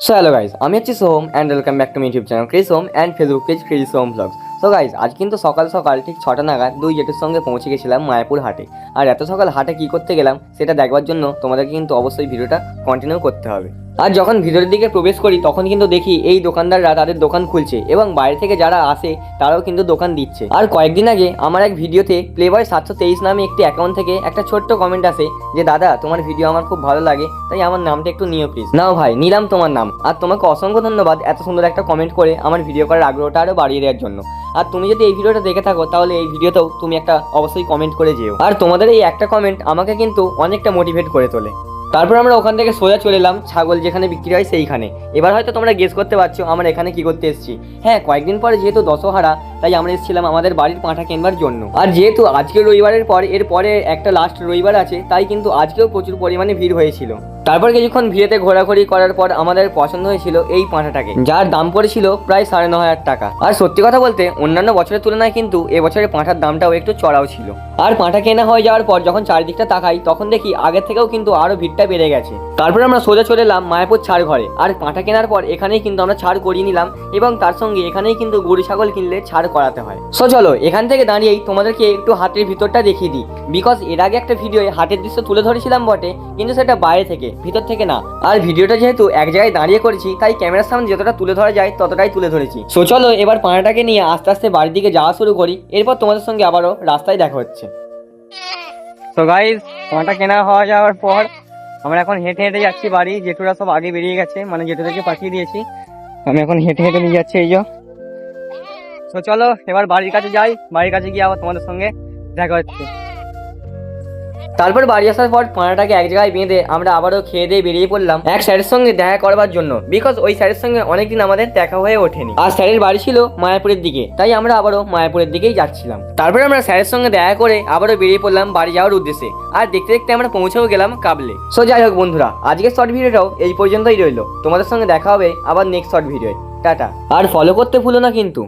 So hello guys, আমি হচ্ছি Soham and welcome back to my YouTube channel Chris home and Facebook page Chris home blogs. So guys, আজ কিন্তু সকাল সকাল ঠিক 6টা নাগাদ দুই জেঠুর সঙ্গে পৌঁছে গেছিলাম মায়াপুর হাটে। আর এত সকাল হাটে কী করতে গেলাম সেটা দেখবার জন্য তোমাদেরকে কিন্তু অবশ্যই ভিডিওটা কন্টিনিউ করতে হবে। আর যখন ভিতরের দিকে প্রবেশ করি তখন কিন্তু দেখি এই দোকানদাররা তাদের দোকান খুলছে এবং বাইরে থেকে যারা আসে তারাও কিন্তু দোকান দিচ্ছে। আর কয়েকদিন আগে আমার এক ভিডিওতে প্লেবয় 723 নামে একটি অ্যাকাউন্ট থেকে একটা ছোট্ট কমেন্ট আসে যে দাদা তোমার ভিডিও আমার খুব ভালো লাগে, তাই আমার নামটা একটু নিও প্লিজ। নাও ভাই, নিলাম তোমার নাম। আর তোমাকে অসংখ্য ধন্যবাদ এত সুন্দর একটা কমেন্ট করে আমার ভিডিও করার আগ্রহটা আরও বাড়িয়ে দেওয়ার জন্য। আর তুমি যদি এই ভিডিওটা দেখে থাকো তাহলে এই ভিডিওতেও তুমি একটা অবশ্যই কমেন্ট করে যেও। আর তোমাদের এই একটা কমেন্ট আমাকে কিন্তু অনেকটা মোটিভেট করে তোলে। তারপর আমরা ওখান থেকে সোজা চলে এলাম ছাগল যেখানে বিক্রি হয় সেইখানে। এবার হয়তো তোমরা গেস করতে পারছো আমরা এখানে কি করতে এসেছি। হ্যাঁ, কয়েকদিন পরে যেহেতু দশহারা, তাই আমরা এসেছিলাম আমাদের বাড়ির পাঁঠা কেনবার জন্য। আর যেহেতু আজকে রবিবারের পর এরপরে একটা লাস্ট রবিবার আছে, তাই কিন্তু আজকেও প্রচুর পরিমাণে ভিড় হয়েছিল। তারপর কিছুক্ষণ ভিড়েতে ঘোরাঘুরি করার পর আমাদের পছন্দ হয়েছিল এই পাঁঠাটাকে, যার দাম পড়েছিল প্রায় 9,500 টাকা। আর সত্যি কথা বলতে অন্যান্য বছরের তুলনায় কিন্তু এবছরের পাঁঠার দামটাও একটু চড়াও ছিল। আর পাঁঠা কেনা হয়ে যাওয়ার পর যখন চারিদিকটা তাকাই তখন দেখি আগের থেকেও কিন্তু আরও ভিড়টা বেড়ে গেছে। তারপর আমরা সোজা চলে এলাম মায়াপুর ছাড় ঘরে। আর পাঁঠা কেনার পর এখানেই কিন্তু আমরা ছাড় করিয়ে নিলাম এবং তার সঙ্গে এখানেই কিন্তু গরু ছাগল কিনলে ছাড় করাতে হয়। সো চলো এখান থেকে দাঁড়িয়েই তোমাদেরকে একটু হাটের ভিতরটা দেখিয়ে দিই। বিকজ এর আগে একটা ভিডিওয়ে হাটের দৃশ্য তুলে ধরেছিলাম বটে, কিন্তু সেটা বাইরে থেকে, ভিতর থেকে না। আর ভিডিওটা যেহেতু এক জায়গায় দাঁড়িয়ে করেছি তাই ক্যামেরার সামনে যতটা তুলে ধরা যায় ততটাই তুলে ধরেছি। সো চলো এবার পাঁঠাটাকে নিয়ে আস্তে আস্তে বাড়ির দিকে যাওয়া শুরু করি। এরপর তোমাদের সঙ্গে আবারও রাস্তায় দেখা হচ্ছে। তো গাইজ, পাঁঠা কেনা হয়ে যাওয়ার পর আমরা এখন হেঁটে হেঁটে যাচ্ছি বাড়ি। জেঠুরা সব আগে বেরিয়ে গেছে, মানে জেঠুদেরকে পাঠিয়ে দিয়েছি। আমি এখন হেঁটে হেঁটে নিয়ে যাচ্ছি এই যে। তো চলো এবার বাড়ির কাছে যাই, বাড়ির কাছে গিয়ে আবার তোমাদের সঙ্গে দেখা হচ্ছে। তারপর বাড়ি আসার পর পাঁঠাটাকে এক জায়গায় বেঁধে আমরা আবারও খেয়ে দিয়ে বেরিয়ে পড়লাম এক স্যারের সঙ্গে দেখা করবার জন্য। বিকজ ওই স্যারের সঙ্গে অনেকদিন আমাদের দেখা হয়ে ওঠেনি। আর স্যারের বাড়ি ছিল মায়াপুরের দিকে, তাই আমরা আবারও মায়াপুরের দিকেই যাচ্ছিলাম। তারপরে আমরা স্যারের সঙ্গে দেখা করে আবারও বেরিয়ে পড়লাম বাড়ি যাওয়ার উদ্দেশ্যে। আর দেখতে দেখতে আমরা পৌঁছেও গেলাম কাবলে। সো যাই হোক বন্ধুরা, আজকের শর্ট ভিডিওটাও এই পর্যন্তই রইলো। তোমাদের সঙ্গে দেখা হবে আবার নেক্সট শর্ট ভিডিওয়। টাটা। আর ফলো করতে ভুলো না কিন্তু।